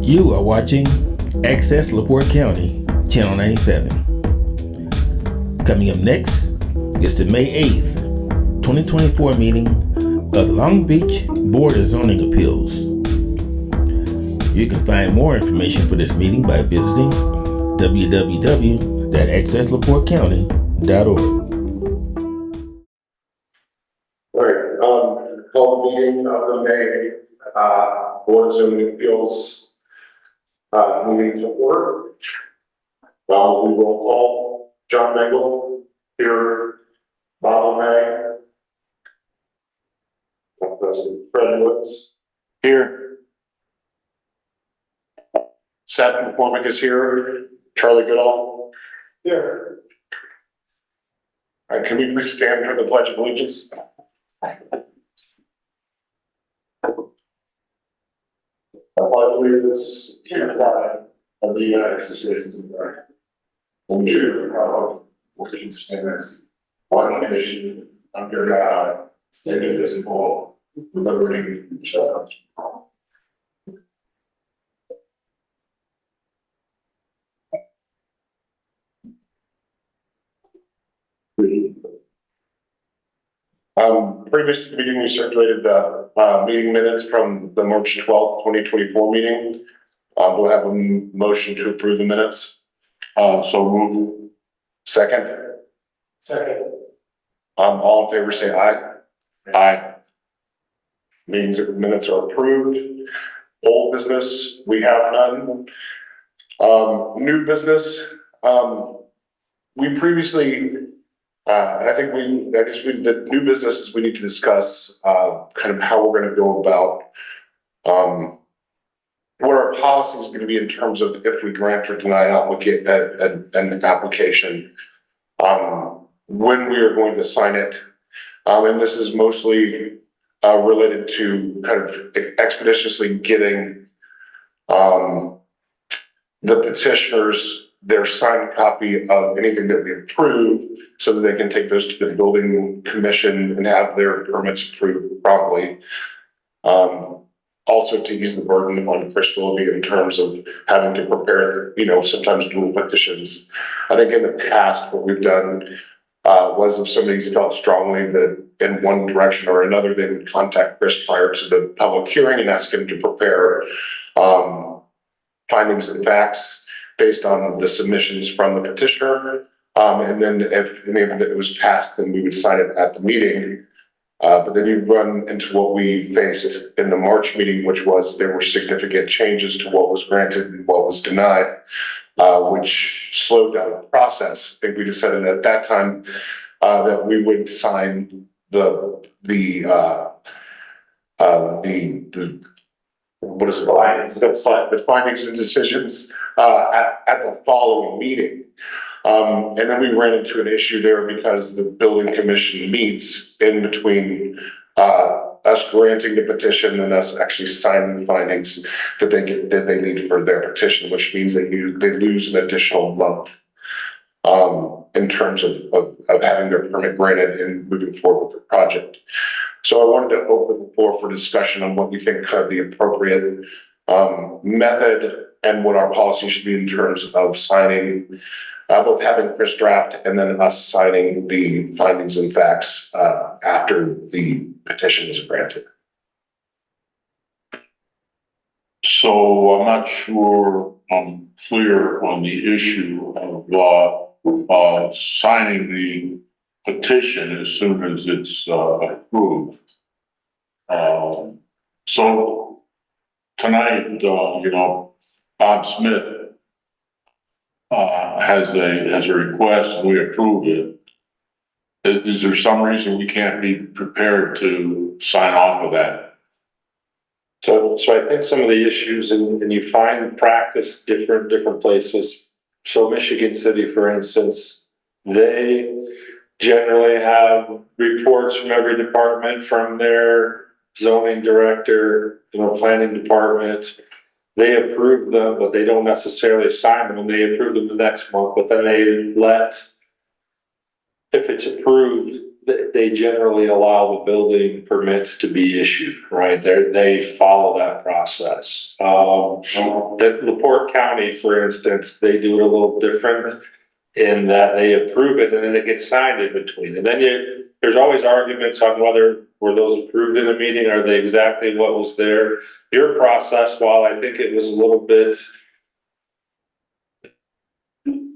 You are watching Access LaPorte County, Channel 97. Coming up next is the May 8th, 2024 meeting of the Long Beach Board of Zoning Appeals. You can find more information for this meeting by visiting www.accesslaportecounty.org. All right, call the meeting of the May Board of Zoning Appeals meeting to order. We will call John Mengel here, Bob May, Fred Woods here, Seth McCormick is here, Charlie Goodall here. All right, can we please stand for the Pledge of Allegiance? I pledge allegiance to the flag of the United States of America, and to the republic which stands one nation under God, indivisible, with liberty and justice. Previous to the meeting, we circulated the meeting minutes from the March 12th, 2024 meeting. We'll have a motion to approve the minutes. So move. Second. All in favor say aye. Aye. Minutes are approved. Old business, we have none. New business, we previously, and I think the new businesses we need to discuss, kind of how we're going to go about, what our policy is going to be in terms of if we grant or deny an application, when we are going to sign it. And this is mostly related to kind of expeditiously getting the petitioners their signed copy of anything that we approve so that they can take those to the building commission and have their permits approved promptly. Also to ease the burden on Chris Willoughby in terms of having to prepare, sometimes dual petitions. I think in the past, what we've done was if somebody's felt strongly that in one direction or another, they would contact Chris prior to the public hearing and ask him to prepare findings and facts based on the submissions from the petitioner. And then if in the event that it was passed, then we would sign it at the meeting. But then you run into what we faced in the March meeting, which was there were significant changes to what was granted and what was denied, which slowed down the process. I think we decided at that time that we would sign the what is it? The findings and decisions at the following meeting. And then we ran into an issue there because the building commission meets in between us granting the petition and us actually signing the findings that they need for their petition, which means that they lose an additional month in terms of having their permit granted and moving forward with the project. So I wanted to open the floor for discussion on what we think kind of the appropriate method and what our policy should be in terms of signing, both having Chris draft and then us signing the findings and facts after the petition is granted. So I'm not sure I'm clear on the issue of signing the petition as soon as it's approved. So tonight, Bob Smith has a request and we approve it. Is there some reason we can't be prepared to sign off of that? So I think some of the issues, and you find practice different places. So Michigan City, for instance, they generally have reports from every department, from their zoning director, planning department. They approve them, but they don't necessarily sign them, and they approve them the next month. But then they if it's approved, they generally allow the building permits to be issued, right? They follow that process. The LaPorte County, for instance, they do it a little different in that they approve it and then it gets signed in between. And then there's always arguments on whether were those approved in a meeting, are they exactly what was there? Your process, while I think it was a little bit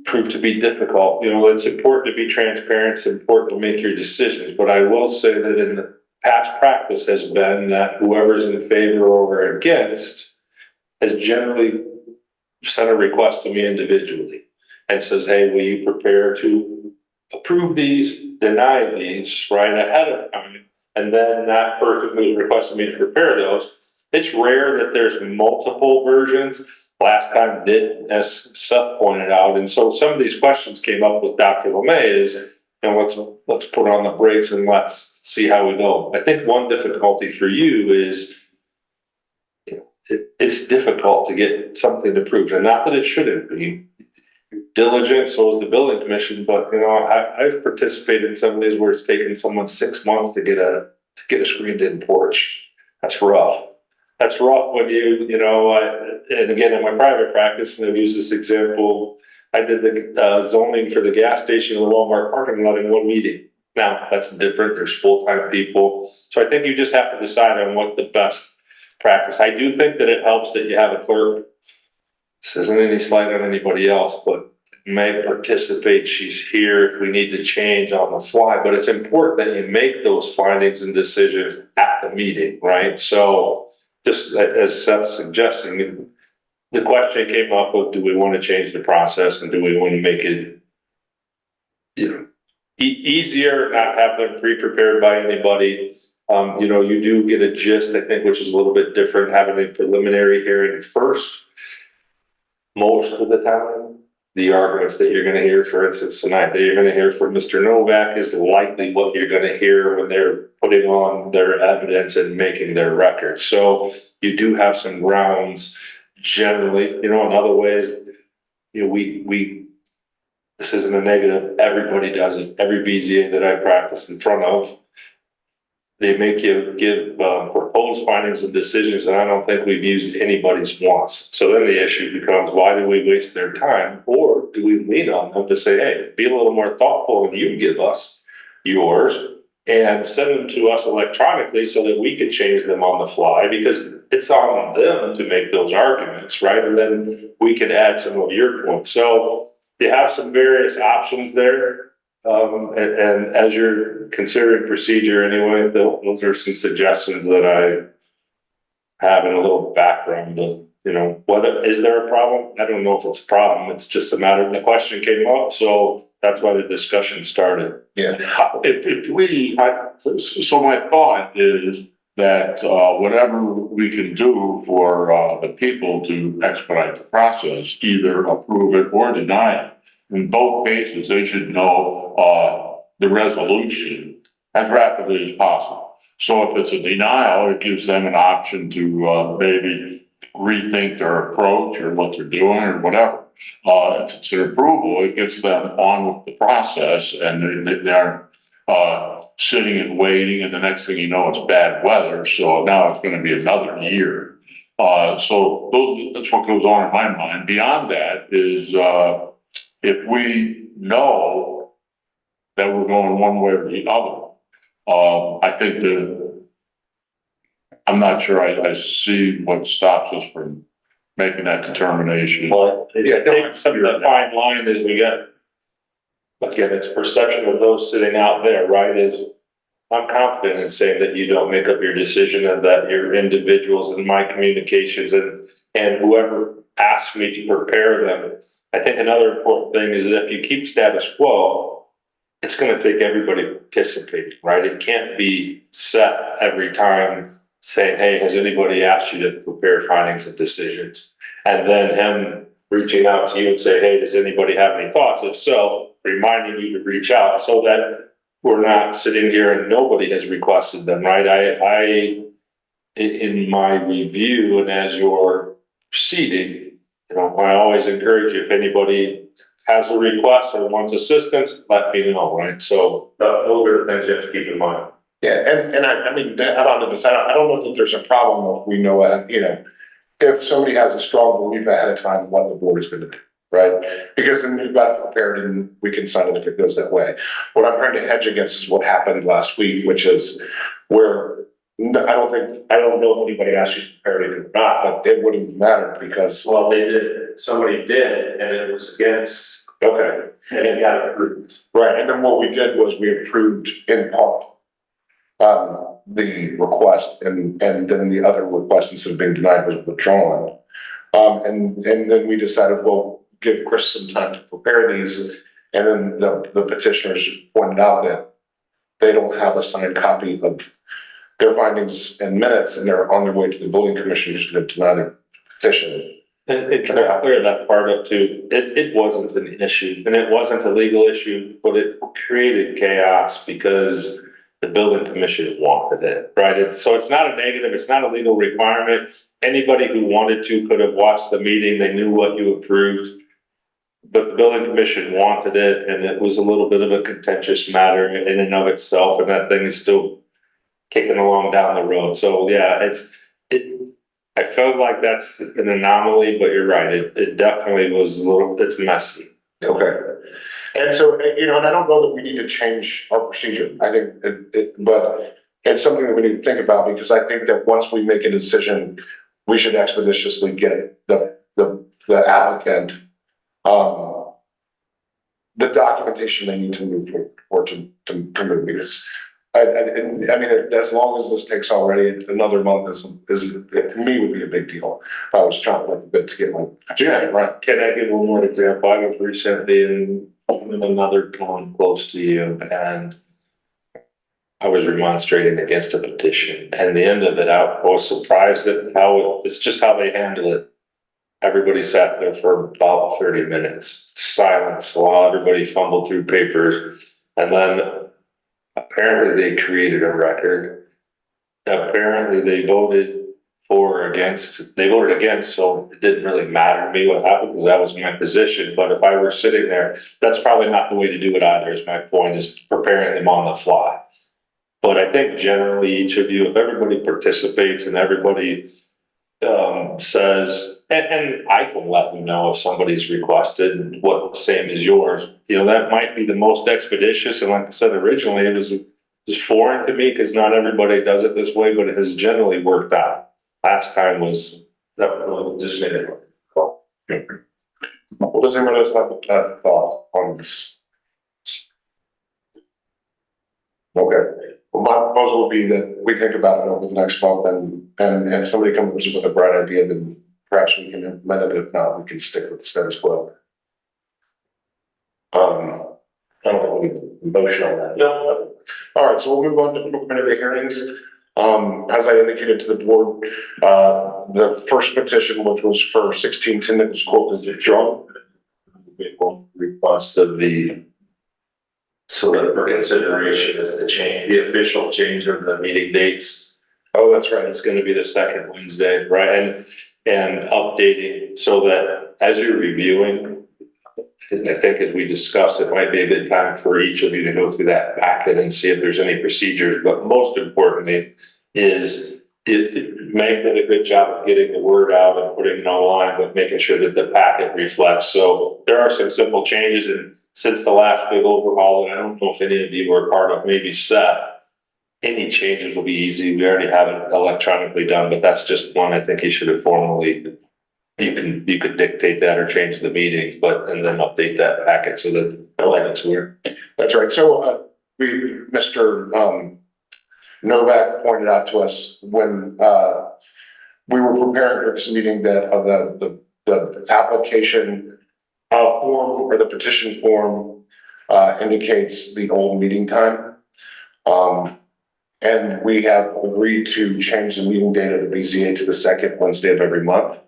proved to be difficult, it's important to be transparent, it's important to make your decisions, but I will say that in the past practice has been that whoever's in favor or against has generally sent a request to me individually and says, hey, will you prepare to approve these, deny these, right, ahead of time? And then that person who requested me to prepare those, it's rare that there's multiple versions. Last time did, as Seth pointed out, and so some of these questions came up with Dr. LeMay is, let's put on the brakes and let's see how we go. I think one difficulty for you is it's difficult to get something approved, and not that it shouldn't be. Diligent, so is the building commission, but I've participated in some of these where it's taken someone 6 months to get a screened-in porch. That's rough. That's rough when and again, in my private practice, and I've used this example, I did the zoning for the gas station in the Walmart parking lot in one meeting. Now, that's different. There's full-time people. So I think you just have to decide on what the best practice. I do think that it helps that you have a clerk. This isn't any slight on anybody else, but may participate. She's here if we need to change on the fly, but it's important that you make those findings and decisions at the meeting, right? So just as Seth's suggesting, the question came up with, do we want to change the process and do we want to make it, easier, not have them pre-prepared by anybody? You do get a gist, I think, which is a little bit different, having a preliminary hearing first. Most of the time, the arguments that you're going to hear, for instance, tonight, that you're going to hear from Mr. Novak is likely what you're going to hear when they're putting on their evidence and making their record. So you do have some grounds generally, in other ways, this isn't a negative. Everybody does it. Every BZA that I practice in front of, they make you give proposed findings and decisions, and I don't think we've used anybody's once. So then the issue becomes, why do we waste their time? Or do we lean on them to say, hey, be a little more thoughtful and you give us yours and send them to us electronically so that we can change them on the fly, because it's on them to make those arguments, right? And then we can add some of your points. So you have some various options there. And as you're considering procedure anyway, those are some suggestions that I have in a little background of, whether, is there a problem? I don't know if it's a problem. It's just a matter of the question came up. So that's why the discussion started. Yeah. So my thought is that, whatever we can do for, the people to expedite the process, either approve it or deny it. In both cases, they should know, the resolution as rapidly as possible. So if it's a denial, it gives them an option to, maybe rethink their approach or what they're doing or whatever. If it's an approval, it gets them on with the process and they're sitting and waiting, and the next thing you know, it's bad weather. So now it's going to be another year. So that's what goes on in my mind. Beyond that is, if we know that we're going one way or the other, I think I'm not sure I see what stops us from making that determination. Well, I think some of the fine line is we got, again, it's perception of those sitting out there, right? Is I'm confident in saying that you don't make up your decision and that your individuals in my communications and whoever asked me to prepare them. I think another important thing is that if you keep status quo, it's going to take everybody participating, right? It can't be set every time saying, hey, has anybody asked you to prepare findings and decisions? And then him reaching out to you and say, hey, does anybody have any thoughts? If so, reminding you to reach out so that we're not sitting here and nobody has requested them, right? I in my review and as you're proceeding, I always encourage you, if anybody has a request or wants assistance, let me know, right? So those are the things you have to keep in mind. Yeah, and I mean, to add on to this, I don't know that there's a problem if we know, if somebody has a strong belief ahead of time what the board is gonna do, right? Because then you've got it prepared and we can sign it if it goes that way. What I'm trying to hedge against is what happened last week, which is where I don't know if anybody asked you to prepare anything or not, but it wouldn't matter because, Well, they did, somebody did, and it was against, okay, and it got approved. right, and then what we did was we approved in part the request and then the other request instead of being denied was withdrawn. And then we decided, well, give Chris some time to prepare these. And then the petitioners pointed out that they don't have a signed copy of their findings and minutes and they're on their way to the building commission who's going to deny their petition. And it clear that part up too. It wasn't an issue and it wasn't a legal issue, but it created chaos because the building commission wanted it, right? So it's not a negative, it's not a legal requirement. Anybody who wanted to could have watched the meeting, they knew what you approved. But the building commission wanted it and it was a little bit of a contentious matter in and of itself, and that thing is still kicking along down the road. So yeah, I felt like that's an anomaly, but you're right, it definitely was it's messy. Okay. And so, and I don't know that we need to change our procedure. I think but it's something that we need to think about because I think that once we make a decision, we should expeditiously get the applicant, the documentation they need to move forward to move because I mean, as long as this takes already another month is to me would be a big deal. If I was trying to bit to get my, right. Can I give one more example? I was recently in another town close to you and I was remonstrating against a petition and the end of it, I was surprised at it's just how they handle it. Everybody sat there for about 30 minutes, silence while everybody fumbled through papers. And then apparently they created a record. Apparently they voted against, so it didn't really matter to me what happened because that was my position. But if I were sitting there, that's probably not the way to do it either, is my point, is preparing them on the fly. But I think generally each of you, if everybody participates and everybody says, and I can let you know if somebody's requested what the same as yours, that might be the most expeditious. And like I said, originally it was foreign to me because not everybody does it this way, but it has generally worked out. Last time was that really just made it cool. Well, does anyone else have a thought on this? Okay. Well, my proposal would be that we think about it over the next month and if somebody comes with a bright idea, then perhaps we can implement it. If not, we can stick with the status quo. I don't think we need a motion on that. No. All right, so we'll move on to preliminary hearings. As I indicated to the board, the first petition, which was for 1610 Nichols Court, is withdrawn. Request of so that for consideration is the official change of the meeting dates. Oh, that's right. It's going to be the second Wednesday, right? And updating so that as you're reviewing, I think as we discussed, it might be a good time for each of you to go through that packet and see if there's any procedures. But most importantly is making a good job of getting the word out and putting it online, but making sure that the packet reflects. So there are some simple changes, and since the last big overhaul, and I don't know if any of you were part of, maybe Seth, any changes will be easy. We already have it electronically done, but that's just one I think you should have formally. You could dictate that or change the meetings, and then update that packet so that the elements were. That's right. So Mr. Novak pointed out to us when we were preparing for this meeting that the application form or the petition form indicates the old meeting time. And we have agreed to change the meeting date of the BZA to the second Wednesday of every month.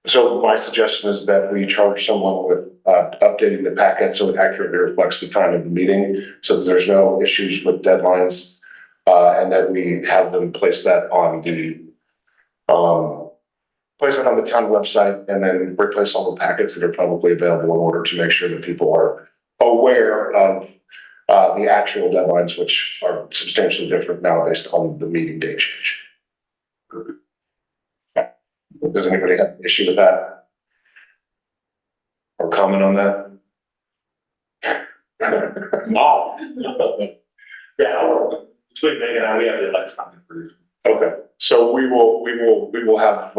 So my suggestion is that we charge someone with updating the packet so it accurately reflects the time of the meeting, so that there's no issues with deadlines, and that we have them place that on the place it on the town website and then replace all the packets that are publicly available in order to make sure that people are aware of the actual deadlines, which are substantially different now based on the meeting date change. Does anybody have an issue with that? Or comment on that? No. Yeah, between Megan and I, we have the electronic version. Okay, so we will have,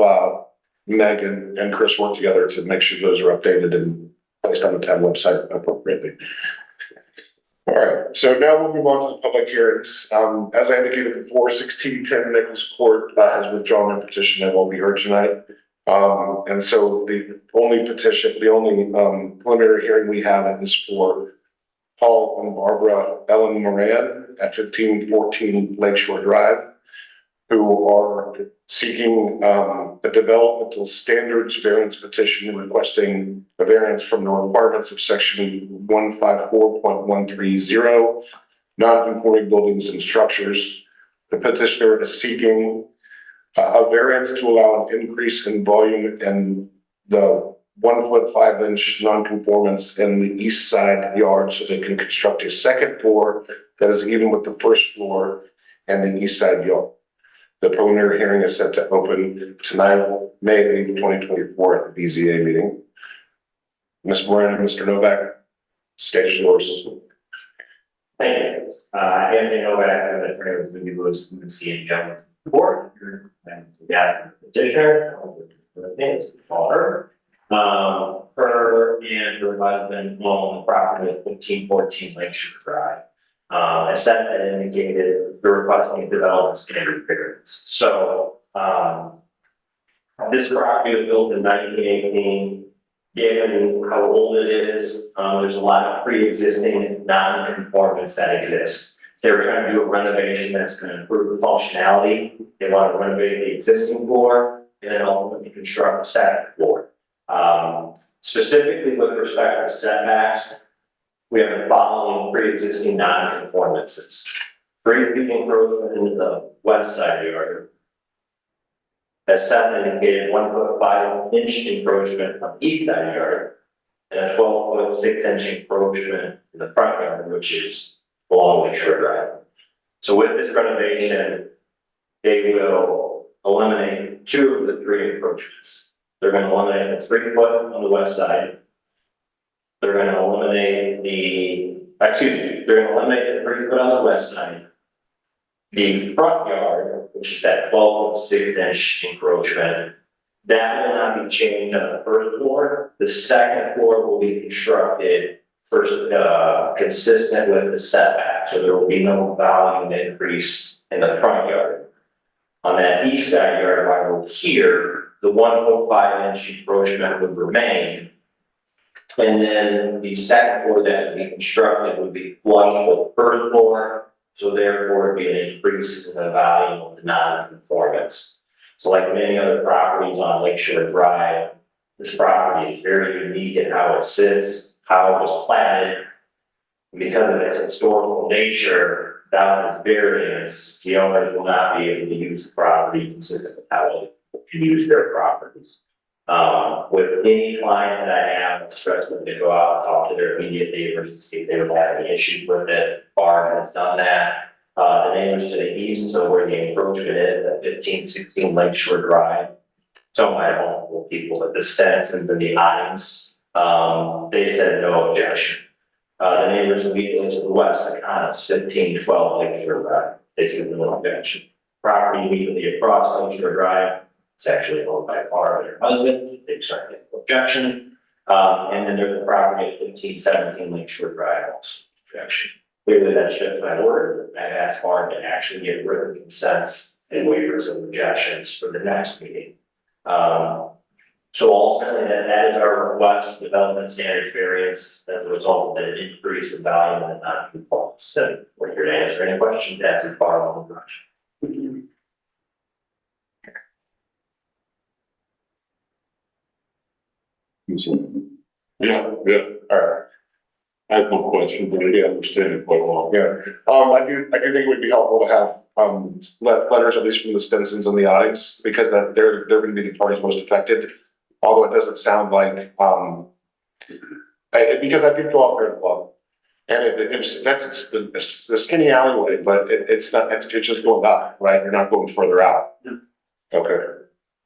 Meg and Chris work together to make sure those are updated and placed on the town website appropriately. All right, so now we'll move on to the public hearings. As I indicated before, 1610 Nichols Court has withdrawn their petition and won't be heard tonight. And so the only preliminary hearing we have is for Paul and Barbara Ellen Moran at 1514 Lakeshore Drive, who are seeking a developmental standards variance petition requesting a variance from the requirements of section 154.130, non-conforming buildings and structures. The petitioner is seeking a variance to allow an increase in volume in the 1 foot 5 inch non-conformance in the east side yard so they can construct a second floor that is even with the first floor and the east side yard. The preliminary hearing is set to open tonight, May 8th, 2024 at the BZA meeting. Ms. Moran and Mr. Novak, stage is yours. Thank you. Anthony Novak, I'm the attorney with Moody Lewis, UNC General Court. And the petitioner, the things call her. Her and her husband own the property at 1514 Lakeshore Drive. As that indicated, they're requesting a development standard variance. So, this property was built in 1918. Given how old it is, there's a lot of pre-existing non-conformance that exists. They were trying to do a renovation that's going to improve the functionality. They want to renovate the existing floor and then ultimately construct a second floor. Specifically with respect to setbacks, we have the following pre-existing non-conformances. 3 feet encroachment into the west side yard. As Seth indicated, 1 foot 5 inch encroachment on the east side yard, and a 12 foot 6 inch encroachment in the front yard, which is along Lakeshore Drive. So with this renovation, they will eliminate 2 of the 3 encroachments. They're going to eliminate the 3 foot on the west side. They're going to eliminate they're going to eliminate the 3 foot on the west side. The front yard, which is that 12 foot 6 inch encroachment, that will not be changed on the first floor. The second floor will be constructed consistent with the setback. So there will be no volume increase in the front yard. On that east side yard, right here, the 1 foot 5 inch encroachment would remain. And then the second floor that would be constructed would be flush with the first floor. So therefore, it'd be an increase in the volume of the non-conformance. So like many other properties on Lakeshore Drive, this property is very unique in how it sits, how it was platted. Because of its historical nature, without its variance, the owners will not be able to use the property consistent with how they can use their properties. With any client that I have, I stress them to go out and talk to their immediate neighbors and see if they would have any issues with it. Barb has done that. The neighbors to the east, so where the encroachment is at 1516 Lakeshore Drive. So my multiple people at the Stensons and the Iams, they said no objection. The neighbors immediately to the west, the Connors, 1512 Lakeshore Drive, they said no objection. Property immediately across Lakeshore Drive, it's actually owned by Barb and her husband, they certainly no objection. And then there's the property at 1517 Lakeshore Drive, also objection. Clearly that's just my order. I asked Barb to actually get written consents and waivers of objections for the next meeting. So ultimately that is our request, development standard variance as a result of an increase in volume and non-conformance. So we're here to answer any questions as you far along the project. Yeah, All right. I have no question, but I understand it quite well. Yeah, I do think it would be helpful to have letters, at least from the Stinsons and the Ottings, because they're gonna be the parties most affected. Although it doesn't sound like, because I did go out there and look. And that's the skinny alleyway, but it's not, it's just going up, right? You're not going further out. Okay,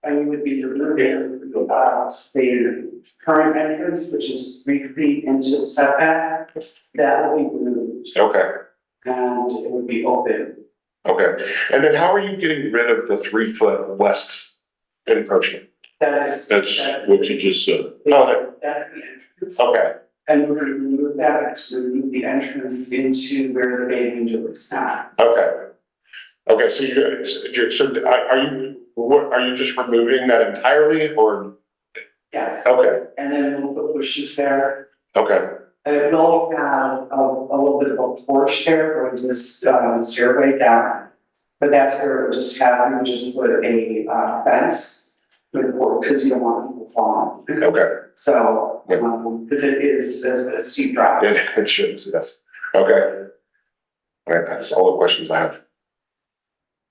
And we would be removing the current entrance, which is 3 feet into the setback, that will be removed, okay, and it would be open. okay. And then how are you getting rid of the 3-foot west encroachment? That's what you just said. Oh, That's the entrance. okay, And we're gonna remove that, to remove the entrance into where the bathing window is now. okay. Okay, so are you just removing that entirely or, Yes, okay, and then we'll put bushes there. okay, And it will have a little bit of a porch there going to this stairway down. But that's where we'll just have, we just put a fence with a porch, because you don't want people falling. okay. So, because it is a steep drop. It should, yes, okay. All right, that's all the questions I have.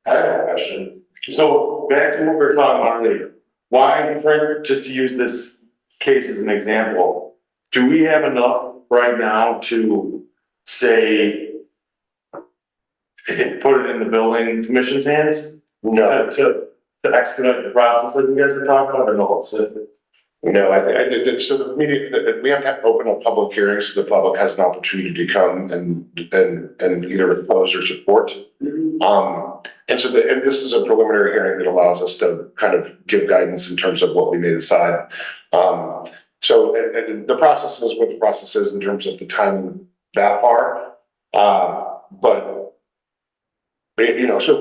I have a question. So back to what we were talking about earlier. Why, Frank, just to use this case as an example, do we have enough right now to say, put it in the building commission's hands? No, To expedite the process that you guys were talking about, or no? no, I did, so the meeting, we have to open a public hearing so the public has an opportunity to come and either oppose or support. And so and this is a preliminary hearing that allows us to kind of give guidance in terms of what we may decide. So the process is what the process is in terms of the timing that far. But, you know, so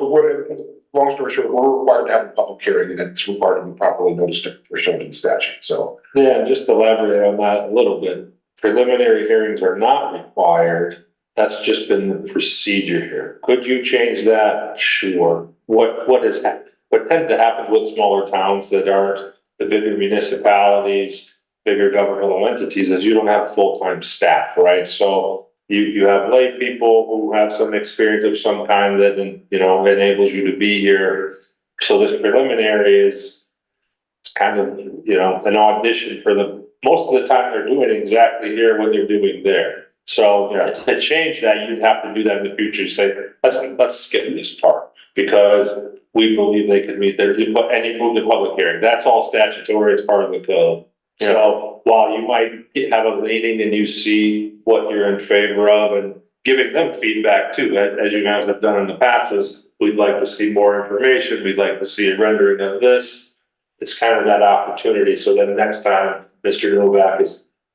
long story short, we're required to have a public hearing and it's required to be properly noticed for shown in statute, so. Yeah, and just to elaborate on that a little bit, preliminary hearings are not required. That's just been the procedure here. Could you change that? Sure. What tends to happen with smaller towns that aren't the bigger municipalities, bigger governmental entities, is you don't have full-time staff, right? So you have lay people who have some experience of some kind that, you know, enables you to be here. So this preliminary is, it's kind of, you know, an audition for most of the time they're doing exactly here what they're doing there. So to change that, you'd have to do that in the future, say, let's skip this part because we believe they can meet their, and you move the public hearing. That's all statutory, it's part of the code. So while you might have a leaning and you see what you're in favor of and giving them feedback too, as you guys have done in the past, is we'd like to see more information, we'd like to see a rendering of this. It's kind of that opportunity. So then next time Mr. Novak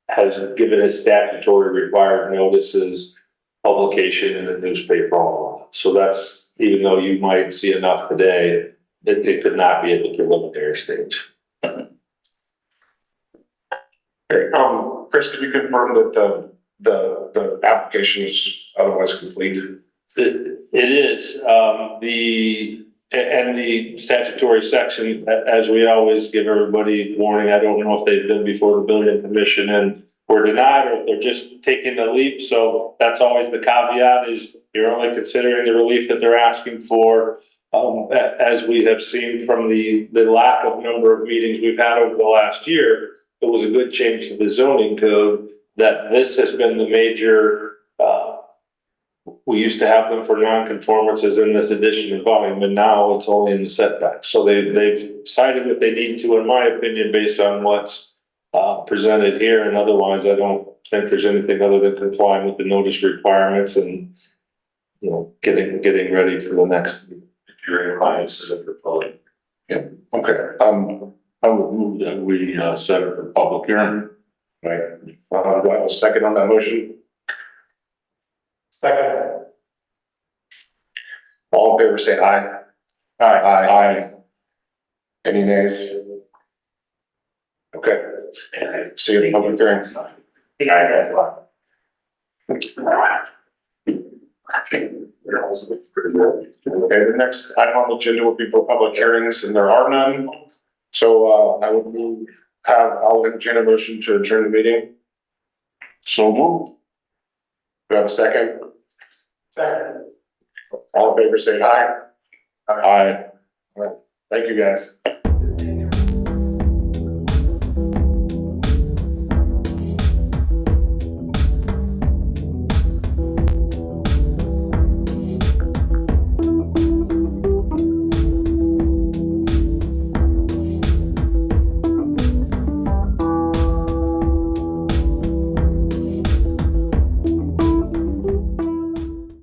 has given his statutory required notices, publication in the newspaper, all of that. So that's, even though you might see enough today, it could not be at the preliminary stage. Okay, Chris, could you confirm that the application is otherwise complete? It is, the statutory section, as we always give everybody warning, I don't know if they've been before the building commission and were denied, or if they're just taking the leap, so that's always the caveat, is you're only considering the relief that they're asking for. As we have seen from the lack of number of meetings we've had over the last year, it was a good change to the zoning code, that this has been the major, we used to have them for non-conformances in this addition and volume, and now it's only in the setback. So they've cited what they need to, in my opinion, based on what's presented here, and otherwise I don't think there's anything other than complying with the notice requirements and, you know, getting ready for the next hearing clients of the public. Yeah, okay, I would move that we set up a public hearing. right, do I have a second on that motion? Second. All in favor, say aye. Aye. Any nays? Okay, see you in the public hearing. Okay, the next item on the agenda will be for public hearings, and there are none. So, I would I'll entertain a motion to adjourn the meeting. So moved. Do I have a second? Second. All in favor, say aye. I, Thank you, guys.